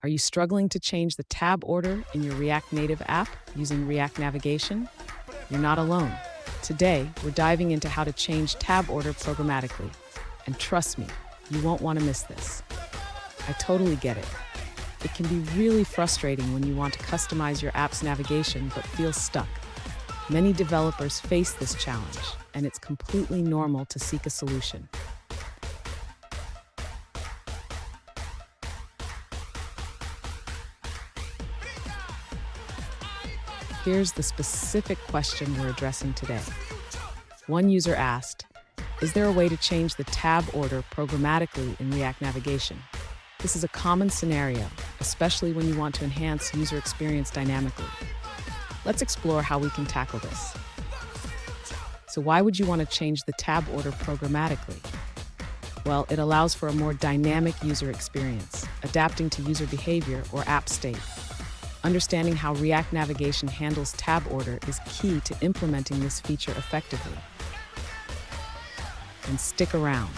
Are you struggling to change the tab order in your React Native app using React Navigation? You're not alone. Today, we're diving into how to change tab order programmatically. And trust me, you won't want to miss this. I totally get it. It can be really frustrating when you want to customize your app's navigation but feel stuck. Many developers face this challenge, and it's completely normal to seek a solution. Here's the specific question we're addressing today. One user asked, is there a way to change the tab order programmatically in React Navigation? This is a common scenario, especially when you want to enhance user experience dynamically. Let's explore how we can tackle this. So why would you want to change the tab order programmatically? Well, it allows for a more dynamic user experience, adapting to user behavior or app state. Understanding how React Navigation handles tab order is key to implementing this feature effectively. And stick around.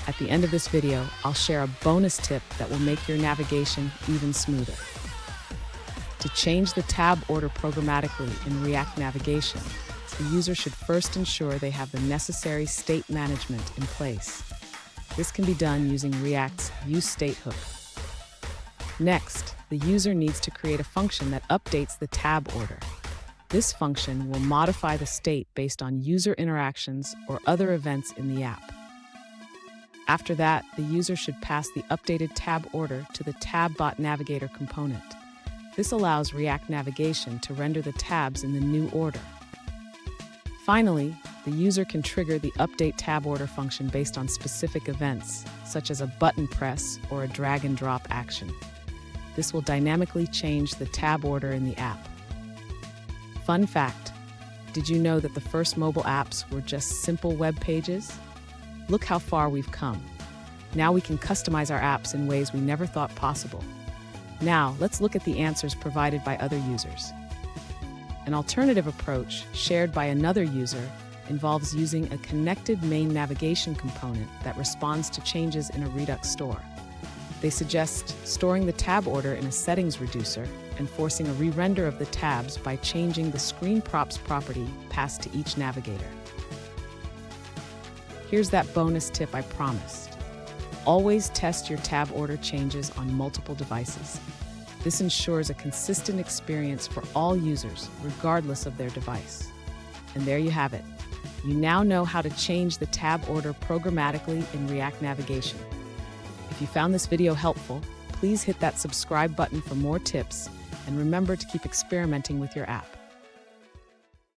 At the end of this video, I'll share a bonus tip that will make your navigation even smoother. To change the tab order programmatically in React Navigation, the user should first ensure they have the necessary state management in place. This can be done using React's useState hook. Next, the user needs to create a function that updates the tab order. This function will modify the state based on user interactions or other events in the app. After that, the user should pass the updated tab order to the TabBot Navigator component. This allows React Navigation to render the tabs in the new order. Finally, the user can trigger the update tab order function based on specific events, such as a button press or a drag and drop action. This will dynamically change the tab order in the app. Fun fact, did you know that the first mobile apps were just simple web pages? Look how far we've come. Now we can customize our apps in ways we never thought possible. Now, let's look at the answers provided by other users. An alternative approach, shared by another user, involves using a connected main navigation component that responds to changes in a Redux store. They suggest storing the tab order in a settings reducer and forcing a re-render of the tabs by changing the screen props property passed to each navigator. Here's that bonus tip I promised. Always test your tab order changes on multiple devices. This ensures a consistent experience for all users, regardless of their device. And there you have it. You now know how to change the tab order programmatically in React Navigation. If you found this video helpful, please hit that subscribe button for more tips, and remember to keep experimenting with your app.